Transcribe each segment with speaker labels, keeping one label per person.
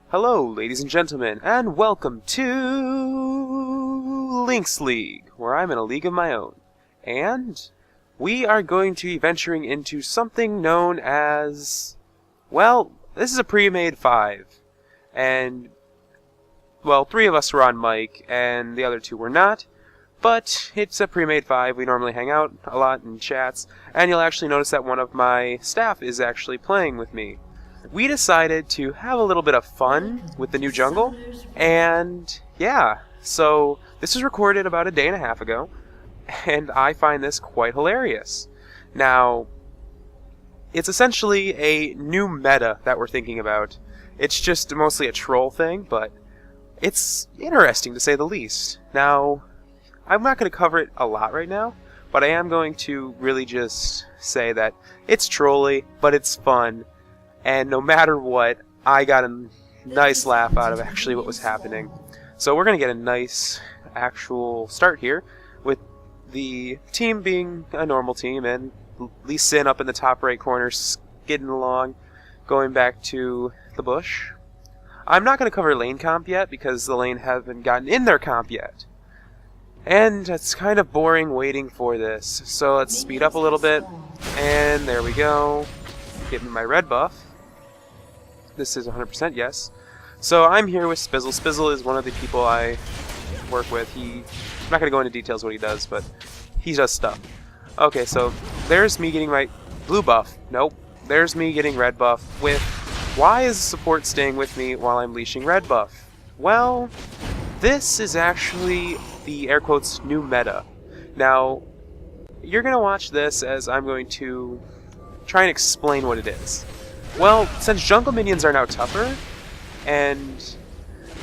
Speaker 1: Hello, ladies and gentlemen, and welcome to Link's League, where I'm in a league of my own. And we are going to be venturing into something known as... well, this is a pre-made 5. And, well, 3 of us were on mic, and the other 2 were not. But it's a pre-made 5. We normally hang out a lot in chats, and you'll actually notice that one of my staff is actually playing with me. We decided to have a little bit of fun with the new jungle, and yeah, so this was recorded about a day and a half ago, and I find this quite hilarious. Now, it's essentially a new meta that we're thinking about. It's just mostly a troll thing, but it's interesting to say the least. Now, I'm not going to cover it a lot right now, but I am going to really just say that it's trolly, but it's fun. And no matter what, I got a nice laugh out of actually what was happening. So we're going to get a nice actual start here, with the team being a normal team, and Lee Sin up in the top right corner, skidding along, going back to the bush. I'm not going to cover lane comp yet, because the lane haven't gotten in their comp yet. And it's kind of boring waiting for this. So let's speed up a little bit, and there we go. Give me my red buff. This is 100% yes. So I'm here with Spizzle. Spizzle is one of the people I work with. I'm not going to go into details what he does, but he does stuff. Okay, so there's me getting my blue buff. Nope. There's me getting red buff with... why is support staying with me while I'm leashing red buff? Well, this is actually the air quotes new meta. Now, you're going to watch this as I'm going to try and explain what it is. Well, since jungle minions are now tougher, and,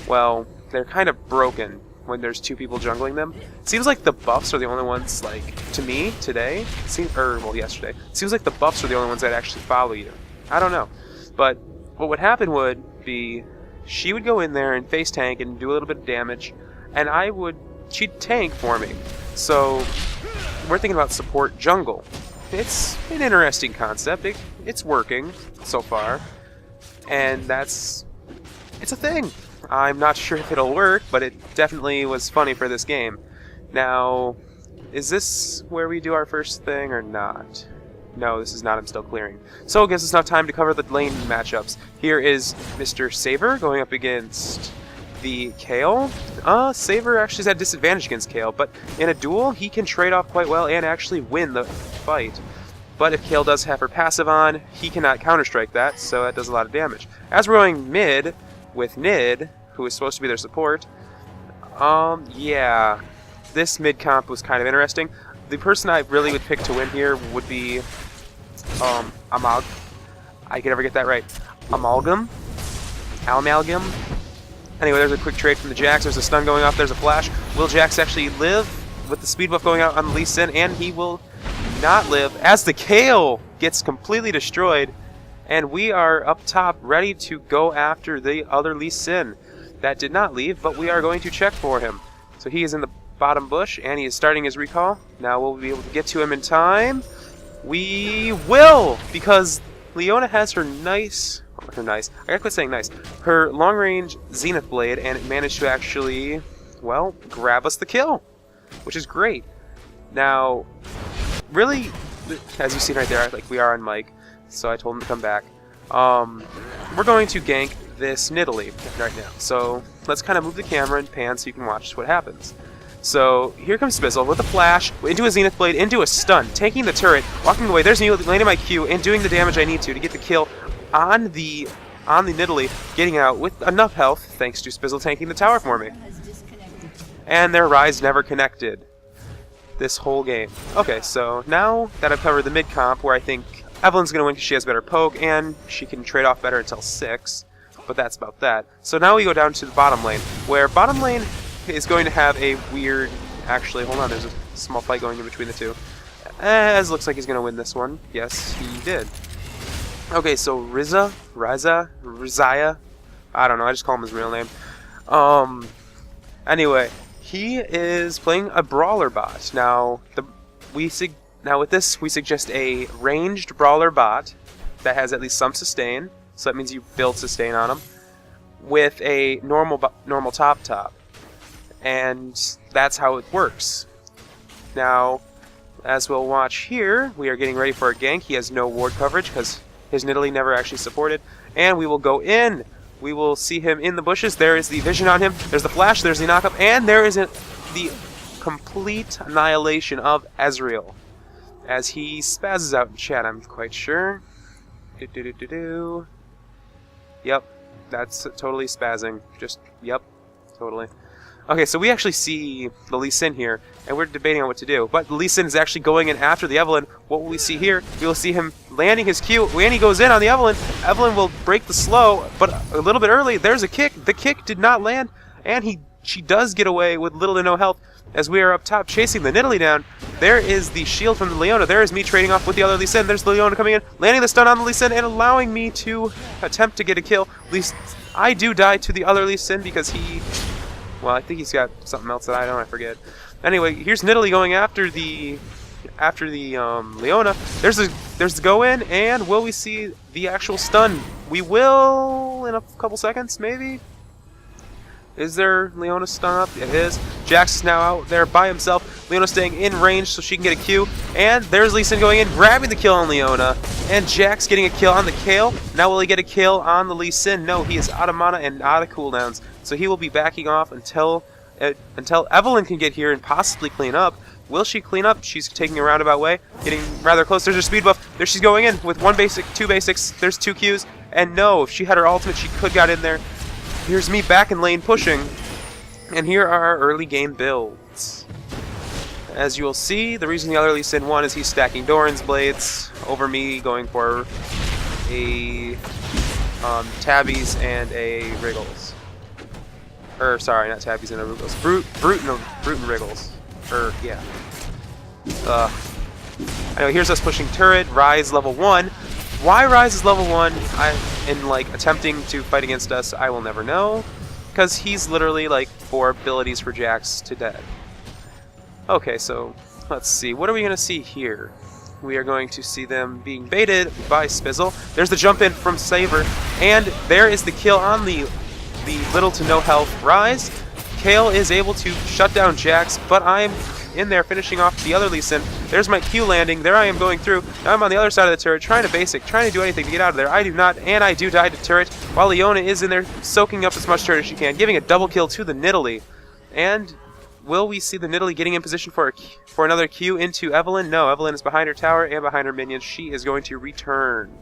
Speaker 1: well, they're kind of broken when there's 2 people jungling them, it seems like the buffs are the only ones, like, to me, today, yesterday, it seems like the buffs are the only ones that actually follow you. I don't know. But what would happen would be, she would go in there and face tank and do a little bit of damage, and she'd tank for me. So, we're thinking about support jungle. It's an interesting concept. It's working so far, and it's a thing. I'm not sure if it'll work, but it definitely was funny for this game. Now, is this where we do our first thing or not? No, this is not. I'm still clearing. So it gives us enough time to cover the lane matchups. Here is Mr. Saver going up against the Kale. Saver actually is at disadvantage against Kale, but in a duel, he can trade off quite well and actually win the fight. But if Kale does have her passive on, he cannot counter-strike that, so that does a lot of damage. As we're going mid with Nid, who is supposed to be their support, yeah, this mid comp was kind of interesting. The person I really would pick to win here would be, I can never get that right. Amalgam? Anyway, there's a quick trade from the Jax. There's a stun going off. There's a flash. Will Jax actually live with the speed buff going out on Lee Sin? And he will not live as the Kale gets completely destroyed. And we are up top ready to go after the other Lee Sin. That did not leave, but we are going to check for him. So he is in the bottom bush, and he is starting his recall. Now will we be able to get to him in time? We will! Because Leona has her I gotta quit saying nice. Her long-range Zenith Blade, and it managed to actually, well, grab us the kill, which is great. Now, really, as you've seen right there, like, we are on mic, so I told him to come back. We're going to gank this Nidalee right now. So let's kind of move the camera and pan so you can watch what happens. So here comes Spizzle with a flash, into a Zenith Blade, into a stun, taking the turret, walking away. There's me landing my Q and doing the damage I need to get the kill on the Nidalee, getting out with enough health thanks to Spizzle tanking the tower for me. And their Rise never connected this whole game. Okay, so now that I've covered the mid comp, where I think Evelyn's going to win because she has better poke and she can trade off better until 6, but that's about that. So now we go down to the bottom lane, where bottom lane is going to have a weird... Actually, hold on, there's a small fight going in between the two. As looks like he's going to win this one. Yes, he did. Okay, so Rizia, I don't know, I just call him his real name. Anyway, he is playing a brawler bot. Now, with this, we suggest a ranged brawler bot that has at least some sustain, so that means you build sustain on him. with a normal top. And that's how it works. Now, as we'll watch here, we are getting ready for a gank. He has no ward coverage because his Nidalee never actually supported. And we will go in. We will see him in the bushes. There is the vision on him. There's the flash. There's the knockup. And there is the complete annihilation of Ezreal. As he spazzes out in chat, I'm quite sure. Yep. That's totally spazzing. Yep. Totally. Okay, so we actually see the Lee Sin here, and we're debating on what to do. But Lee Sin is actually going in after the Evelynn. What will we see here? We will see him landing his Q. When he goes in on the Evelynn, Evelynn will break the slow, but a little bit early. There's a kick. The kick did not land, and she does get away with little to no health. As we are up top chasing the Nidalee down, there is the shield from the Leona. There is me trading off with the other Lee Sin. There's the Leona coming in, landing the stun on the Lee Sin, and allowing me to attempt to get a kill. At least I do die to the other Lee Sin because he... Well, I think he's got something else that I don't. I forget. Anyway, here's Nidalee going after the Leona. There's the go in, and will we see the actual stun? We will in a couple seconds, maybe. Is there Leona stun up? It is. Jax is now out there by himself. Leona staying in range so she can get a Q. And there's Lee Sin going in, grabbing the kill on Leona. And Jax getting a kill on the Kayle. Now will he get a kill on the Lee Sin? No, he is out of mana and out of cooldowns. So he will be backing off until Evelynn can get here and possibly clean up. Will she clean up? She's taking a roundabout way, getting rather close. There's her speed buff. There she's going in with one basic, two basics. There's two Qs. And no, if she had her ultimate, she could got in there. Here's me back in lane pushing. And here are our early game builds. As you will see, the reason the other Lee Sin won is he's stacking Doran's blades over me going for a Tabbies and a Wriggles. Sorry, not Tabbies and a Wriggles. Brute and Wriggles. Yeah. Anyway, here's us pushing turret, Rise level 1. Why Rise is level 1 in like attempting to fight against us, I will never know. Because he's literally like 4 abilities for Jax to dead. Okay, so let's see. What are we going to see here? We are going to see them being baited by Spizzle. There's the jump in from Saber. And there is the kill on the little to no health Rise. Kayle is able to shut down Jax, but I'm in there finishing off the other Lee Sin. There's my Q landing. There I am going through. Now I'm on the other side of the turret trying to basic, trying to do anything to get out of there. I do not, and I do die to turret, while Leona is in there soaking up as much turret as she can, giving a double kill to the Nidalee. And will we see the Nidalee getting in position for another Q into Evelynn? No, Evelynn is behind her tower and behind her minions. She is going to return.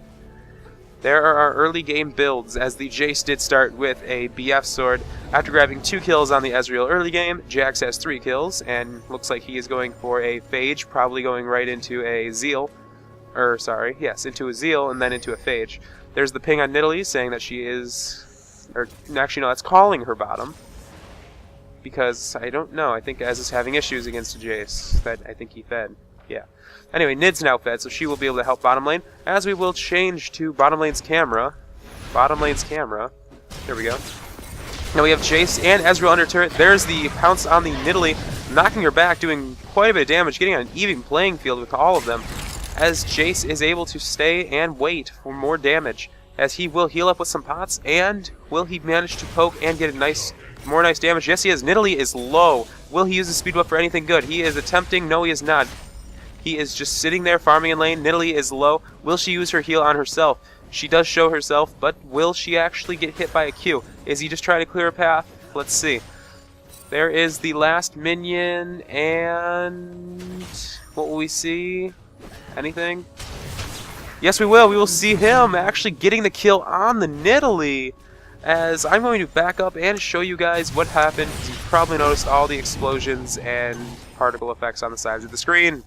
Speaker 1: There are our early game builds, as the Jace did start with a BF sword. After grabbing 2 kills on the Ezreal early game, Jax has 3 kills, and looks like he is going for a Phage, probably going right into a Zeal. Into a Zeal and then into a Phage. There's the ping on Nidalee saying that she is... actually, no, that's calling her bottom. Because, I don't know, I think Ez is having issues against a Jace that I think he fed. Yeah. Anyway, Nid's now fed, so she will be able to help bottom lane, as we will change to bottom lane's camera. Bottom lane's camera. There we go. Now we have Jace and Ezreal under turret. There's the pounce on the Nidalee, knocking her back, doing quite a bit of damage, getting on an even playing field with all of them, as Jace is able to stay and wait for more damage, as he will heal up with some pots, and will he manage to poke and get a more nice damage? Yes, he is. Nidalee is low. Will he use the speed buff for anything good? He is attempting. No, he is not. He is just sitting there farming in lane. Nidalee is low. Will she use her heal on herself? She does show herself, but will she actually get hit by a Q? Is he just trying to clear a path? Let's see. There is the last minion, and what will we see? Anything? Yes, we will. We will see him actually getting the kill on the Nidalee. As I'm going to back up and show you guys what happened. You've probably noticed all the explosions and particle effects on the sides of the screen.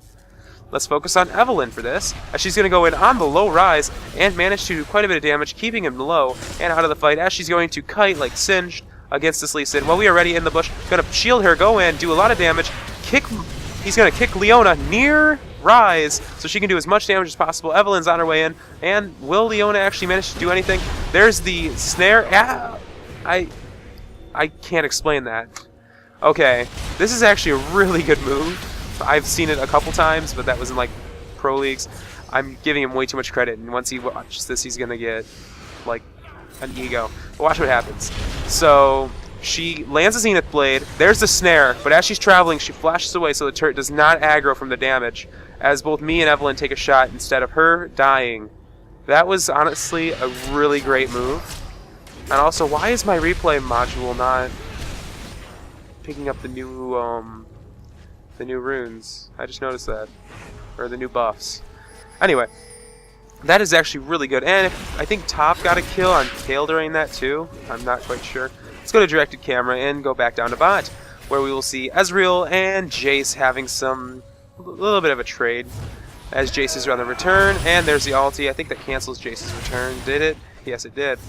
Speaker 1: Let's focus on Evelynn for this, as she's going to go in on the low Rise and manage to do quite a bit of damage, keeping him low and out of the fight, as she's going to kite like Singed against this Lee Sin. While we are ready in the bush, going to shield her, go in, do a lot of damage, he's going to kick Leona near Rise, so she can do as much damage as possible. Evelyn's on her way in, and will Leona actually manage to do anything? There's the snare. I can't explain that. Okay, this is actually a really good move. I've seen it a couple times, but that was in like pro leagues. I'm giving him way too much credit, and once he watches this, he's gonna get like an ego. But watch what happens. So she lands a Zenith Blade. There's the snare, but as she's traveling, she flashes away so the turret does not aggro from the damage, as both me and Evelyn take a shot instead of her dying. That was honestly a really great move. And also, why is my replay module not picking up the new runes? I just noticed that. Or the new buffs. Anyway, that is actually really good. And I think Top got a kill on Kale during that too. I'm not quite sure. Let's go to directed camera and go back down to bot, where we will see Ezreal and Jace having a little bit of a trade, as Jace is on the return, and there's the ulti. I think that cancels Jace's return. Did it? Yes, it did.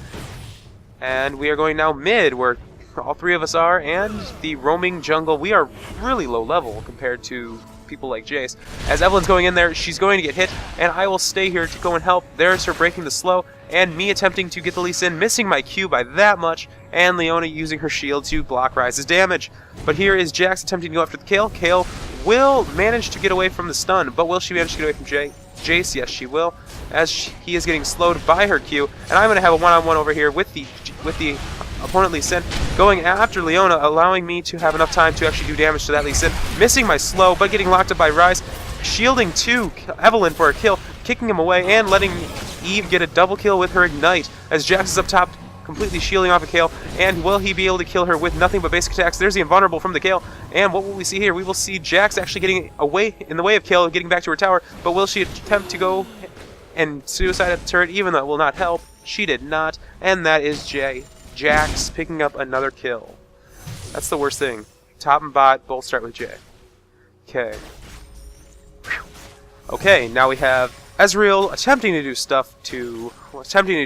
Speaker 1: And we are going now mid, where all three of us are, and the roaming jungle. We are really low level compared to people like Jace. As Evelyn's going in there, she's going to get hit, and I will stay here to go and help. There's her breaking the slow, and me attempting to get the Lee Sin, missing my Q by that much, and Leona using her shield to block Ryze's damage. But here is Jax attempting to go after the Kale. Kale will manage to get away from the stun, but will she manage to get away from Jace? Yes, she will, as he is getting slowed by her Q, and I'm going to have a one-on-one over here with the opponent Lee Sin, going after Leona, allowing me to have enough time to actually do damage to that Lee Sin, missing my slow, but getting locked up by Ryze, shielding to Evelyn for a kill, kicking him away, and letting Eve get a double kill with her Ignite, as Jax is up top, completely shielding off a Kale, and will he be able to kill her with nothing but basic attacks? There's the invulnerable from the Kale, and what will we see here? We will see Jax actually getting away in the way of Kale, getting back to her tower, but will she attempt to go and suicide at the turret, even though it will not help? She did not, and that is Jax picking up another kill. That's the worst thing. Top and bot both start with J. Okay. Okay, now we have Ezreal attempting to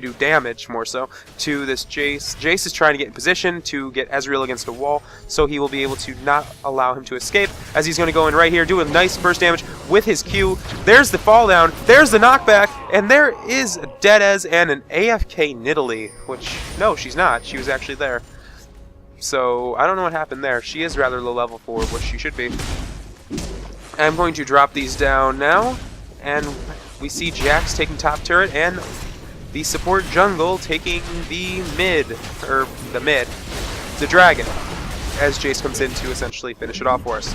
Speaker 1: do damage, more so, to this Jace. Jace is trying to get in position to get Ezreal against a wall, so he will be able to not allow him to escape, as he's going to go in right here, do a nice burst damage with his Q. There's the fall down, there's the knockback, and there is a dead Ez and an AFK Nidalee, which, no, she's not. She was actually there. So, I don't know what happened there. She is rather low level for what she should be. I'm going to drop these down now, and we see Jax taking top turret, and the support jungle taking the dragon, as Jace comes in to essentially finish it off for us.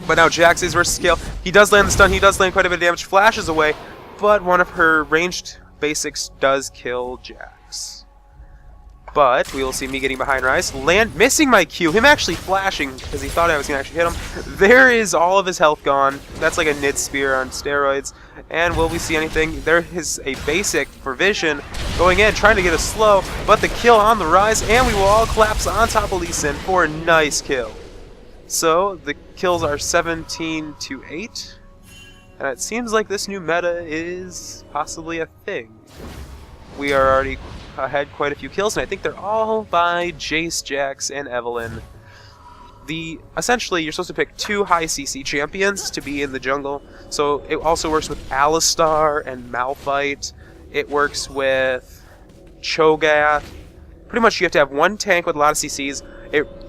Speaker 1: But now Jax is versus Kale. He does land the stun, he does land quite a bit of damage, flashes away, but one of her ranged basics does kill Jax. But we will see me getting behind Ryze, missing my Q, him actually flashing because he thought I was going to actually hit him. There is all of his health gone. That's like a Nid Spear on steroids. And will we see anything? There is a basic for Vision going in, trying to get a slow, but the kill on the Ryze, and we will all collapse on top of Lee Sin for a nice kill. So the kills are 17-8, and it seems like this new meta is possibly a thing. We are already had quite a few kills, and I think they're all by Jace, Jax, and Evelyn. Essentially, you're supposed to pick 2 high CC champions to be in the jungle, so it also works with Alistar and Malphite. It works with Cho'Gath. Pretty much you have to have 1 tank with a lot of CCs.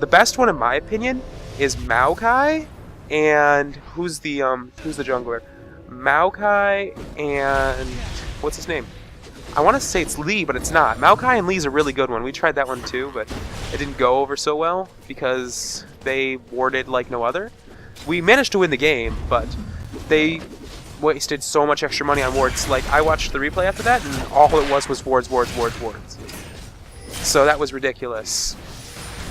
Speaker 1: The best one, in my opinion, is Maokai, and who's the jungler? Maokai and what's his name? I want to say it's Lee, but it's not. Maokai and Lee's a really good one. We tried that one too, but it didn't go over so well because they warded like no other. We managed to win the game, but they wasted so much extra money on wards. Like, I watched the replay after that, and all it was wards. So that was ridiculous.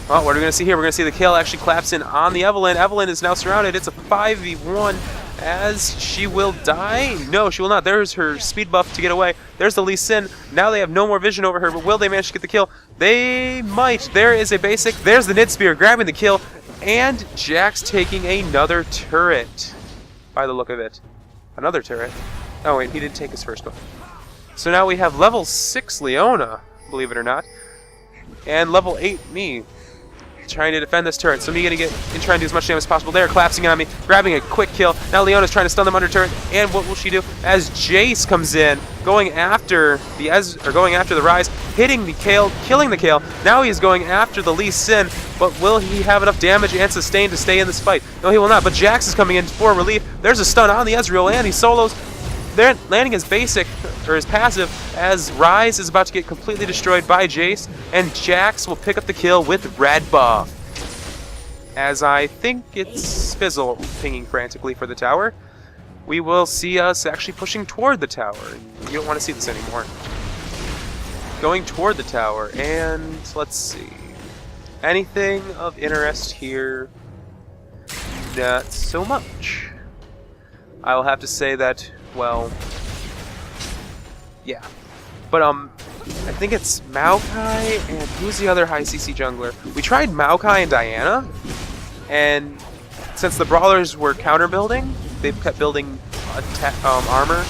Speaker 1: Well, what are we going to see here? We're going to see the Kale actually collapse in on the Evelyn. Evelyn is now surrounded. It's a 5v1. As she will die? No, she will not. There's her speed buff to get away. There's the Lee Sin. Now they have no more vision over her, but will they manage to get the kill? They might. There is a basic. There's the Nid Spear grabbing the kill, and Jax taking another turret, by the look of it. Another turret. Oh wait, he did take his first one. So now we have level 6 Leona, believe it or not, and level 8 me, trying to defend this turret. So me gonna get and trying to do as much damage as possible. They're collapsing on me, grabbing a quick kill. Now Leona's trying to stun them under turret, and what will she do? As Jace comes in, going after the Ryze, hitting the Kale, killing the Kale. Now he's going after the Lee Sin, but will he have enough damage and sustain to stay in this fight? No, he will not. But Jax is coming in for relief. There's a stun on the Ezreal, and he solos. they're landing his basic, or his passive, as Rise is about to get completely destroyed by Jace, and Jax will pick up the kill with red buff. As I think it's Fizzle pinging frantically for the tower, we will see us actually pushing toward the tower. You don't want to see this anymore. Going toward the tower, and let's see. Anything of interest here? Not so much. I will have to say that, well, yeah. But, I think it's Maokai, and who's the other high CC jungler? We tried Maokai and Diana, and since the brawlers were counter building, they kept building armor.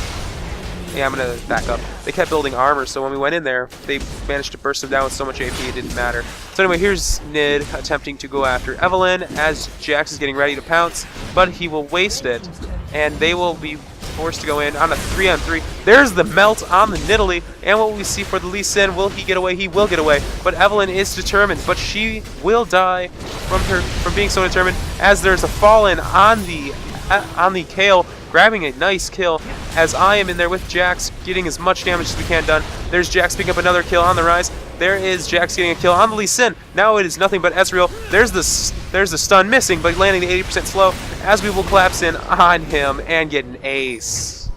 Speaker 1: Yeah, I'm gonna back up. They kept building armor, so when we went in there, they managed to burst them down with so much AP it didn't matter. So anyway, here's Nid attempting to go after Evelynn as Jax is getting ready to pounce, but he will waste it, and they will be forced to go in on a 3-on-3. There's the melt on the Nidalee, and what we see for the Lee Sin, will he get away? He will get away, but Evelynn is determined, but she will die from being so determined, as there's a fall-in on the Kayle, grabbing a nice kill, as I am in there with Jax, getting as much damage as we can done. There's Jax picking up another kill on the Rise. There is Jax getting a kill on the Lee Sin. Now it is nothing but Ezreal. There's the stun missing, but landing the 80% slow, as we will collapse in on him and get an ace.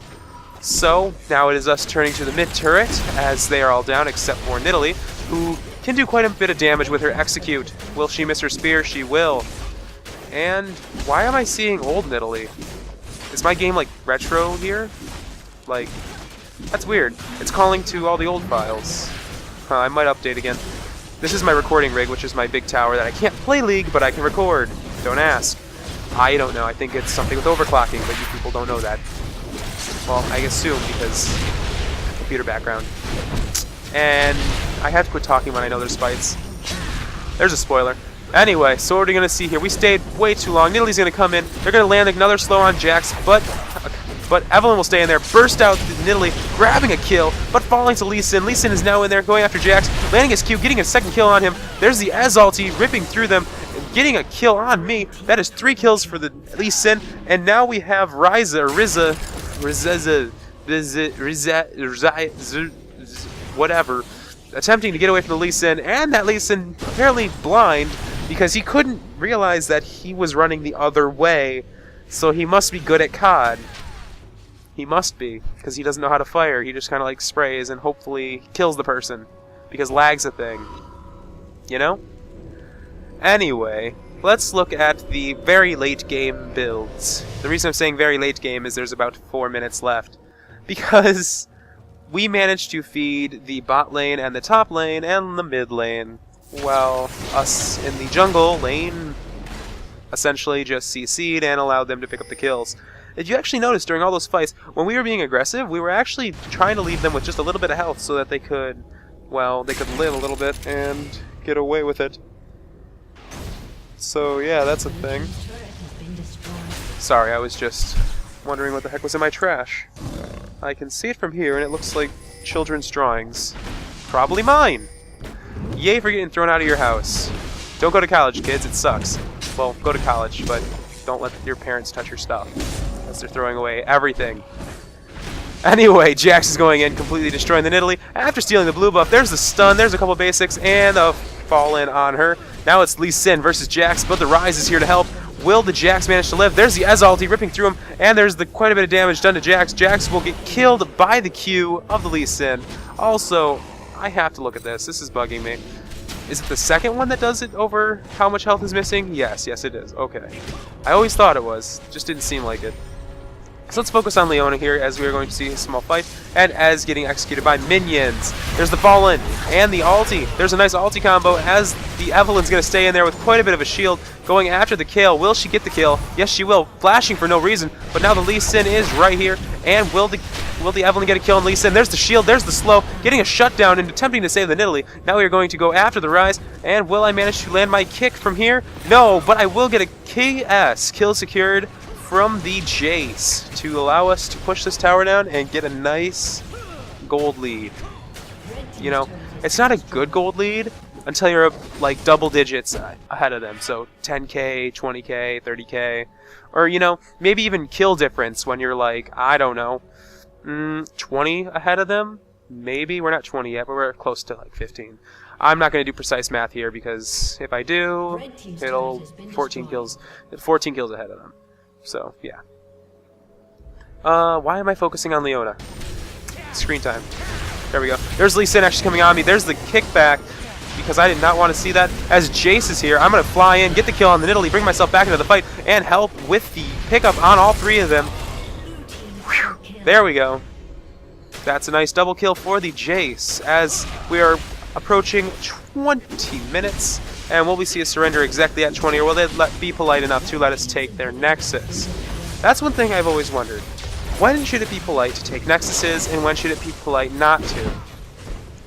Speaker 1: So, now it is us turning to the mid turret, as they are all down except for Nidalee, who can do quite a bit of damage with her execute. Will she miss her spear? She will. And why am I seeing old Nidalee? Is my game like retro here? Like, that's weird. It's calling to all the old files. I might update again. This is my recording rig, which is my big tower that I can't play League, but I can record. Don't ask. I don't know. I think it's something with overclocking, but you people don't know that. Well, I assume because computer background. And I have to quit talking when I know there's fights. There's a spoiler. Anyway, so what are we going to see here? We stayed way too long. Nidalee's going to come in. They're going to land another slow on Jax, but Evelynn will stay in there. Burst out Nidalee, grabbing a kill, but falling to Lee Sin. Lee Sin is now in there, going after Jax, landing his Q, getting a second kill on him. There's the Ez ulti, ripping through them, getting a kill on me. That is 3 kills for the Lee Sin, and now we have whatever, attempting to get away from the Lee Sin, and that Lee Sin apparently blind, because he couldn't realize that he was running the other way, so he must be good at COD. He must be, because he doesn't know how to fire. He just kind of like sprays and hopefully kills the person, because lag's a thing. You know? Anyway, let's look at the very late game builds. The reason I'm saying very late game is there's about 4 minutes left, because we managed to feed the bot lane and the top lane and the mid lane, while us in the jungle lane essentially just CC'd and allowed them to pick up the kills. Did you actually notice during all those fights, when we were being aggressive, we were actually trying to leave them with just a little bit of health so that they could, well, they could live a little bit and get away with it. So yeah, that's a thing. Sorry, I was just wondering what the heck was in my trash. I can see it from here and it looks like children's drawings. Probably mine! Yay for getting thrown out of your house. Don't go to college, kids, it sucks. Well, go to college, but don't let your parents touch your stuff, as they're throwing away everything. Anyway, Jax is going in, completely destroying the Nidalee. After stealing the blue buff, there's the stun, there's a couple basics, and a fall in on her. Now it's Lee Sin versus Jax, but the Rise is here to help. Will the Jax manage to live? There's the Ez ulti ripping through him, and there's quite a bit of damage done to Jax. Jax will get killed by the Q of the Lee Sin. Also, I have to look at this. This is bugging me. Is it the second one that does it over how much health is missing? Yes, it is. Okay. I always thought it was. Just didn't seem like it. So let's focus on Leona here, as we are going to see a small fight, and Ez getting executed by minions. There's the fall-in, and the ulti. There's a nice ulti combo, as the Evelynn's going to stay in there with quite a bit of a shield, going after the Kayle. Will she get the kill? Yes, she will. Flashing for no reason, but now the Lee Sin is right here, and will the Evelynn get a kill on Lee Sin? There's the shield, there's the slow, getting a shutdown and attempting to save the Nidalee. Now we are going to go after the Rise, and will I manage to land my kick from here? No, but I will get a KS, kill secured, from the Jace to allow us to push this tower down and get a nice gold lead. You know, it's not a good gold lead until you're like double digits ahead of them. So 10k, 20k, 30k, or you know, maybe even kill difference when you're like, I don't know, 20 ahead of them. Maybe. We're not 20 yet, but we're close to like 15. I'm not going to do precise math here because if I do, it'll 14 kills ahead of them. So, yeah. Why am I focusing on Leona? Screen time. There we go. There's Lee Sin actually coming on me. There's the kickback because I did not want to see that. As Jace is here, I'm going to fly in, get the kill on the Nidalee, bring myself back into the fight, and help with the pickup on all three of them. Whew. There we go. That's a nice double kill for the Jace as we are approaching 20 minutes. And will we see a surrender exactly at 20, or will they be polite enough to let us take their Nexus? That's one thing I've always wondered. When should it be polite to take Nexuses, and when should it be polite not to?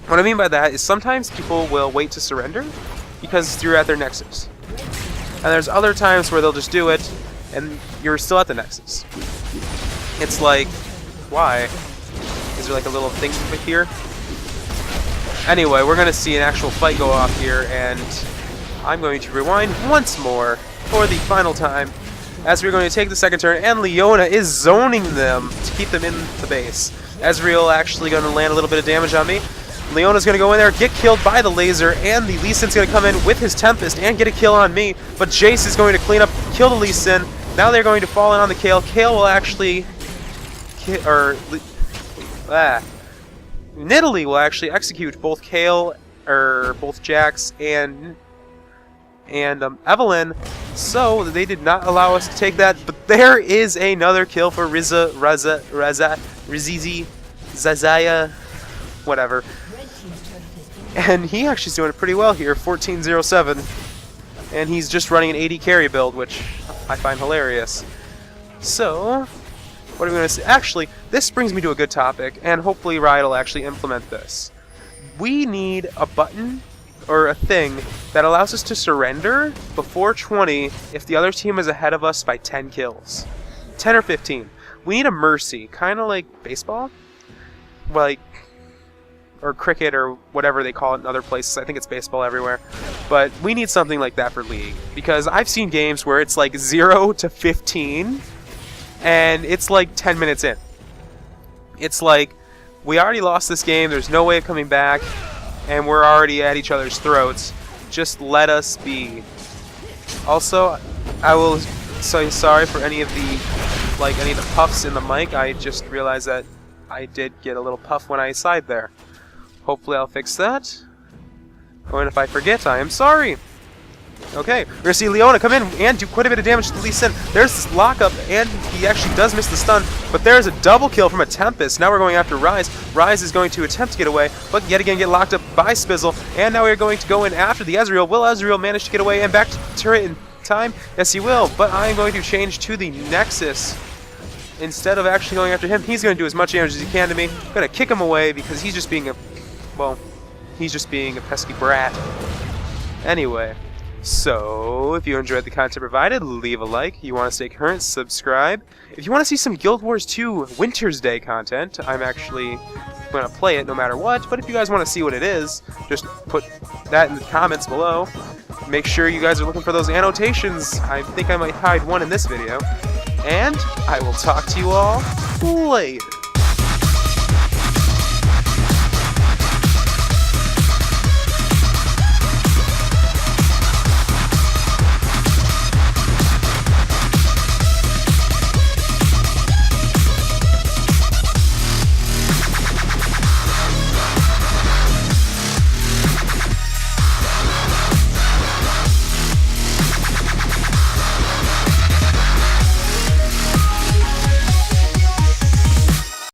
Speaker 1: What I mean by that is sometimes people will wait to surrender because you're at their Nexus. And there's other times where they'll just do it, and you're still at the Nexus. It's like, why? Is there like a little thing here? Anyway, we're going to see an actual fight go off here, and I'm going to rewind once more for the final time as we're going to take the second turn, and Leona is zoning them to keep them in the base. Ezreal actually going to land a little bit of damage on me. Leona's going to go in there, get killed by the laser, and the Lee Sin's going to come in with his Tempest and get a kill on me, but Jace is going to clean up, kill the Lee Sin. Now they're going to fall in on the Kayle. Kayle will actually... Nidalee will actually execute both Kayle, both Jax, and Evelynn, so they did not allow us to take that. But there is another kill for Zazaya, whatever. And he actually's doing it pretty well here, 14-0-7. And he's just running an AD carry build, which I find hilarious. So, what are we going to say? Actually, this brings me to a good topic, and hopefully Riot will actually implement this. We need a button or a thing that allows us to surrender before 20 if the other team is ahead of us by 10 kills. 10 or 15. We need a mercy, kind of like baseball, like, or cricket or whatever they call it in other places. I think it's baseball everywhere. But we need something like that for League, because I've seen games where it's like 0 to 15 and it's like 10 minutes in. It's like, we already lost this game, there's no way of coming back, and we're already at each other's throats. Just let us be. Also, I will say sorry for any of the puffs in the mic. I just realized that I did get a little puff when I sighed there. Hopefully I'll fix that. Oh, and if I forget, I am sorry. Okay, we're going to see Leona come in and do quite a bit of damage to Lee Sin. There's this lockup, and he actually does miss the stun, but there's a double kill from a Tempest. Now we're going after Ryze. Ryze is going to attempt to get away, but yet again get locked up by Spizzle, and now we're going to go in after the Ezreal. Will Ezreal manage to get away and back to turret in time? Yes, he will, but I am going to change to the Nexus. Instead of actually going after him, he's going to do as much damage as he can to me. I'm going to kick him away because he's just being a, well, he's just being a pesky brat. Anyway. So, if you enjoyed the content provided, leave a like. You want to stay current, subscribe. If you want to see some Guild Wars 2 Winter's Day content, I'm actually going to play it no matter what. But if you guys want to see what it is, just put that in the comments below. Make sure you guys are looking for those annotations. I think I might hide one in this video. And I will talk to you all later.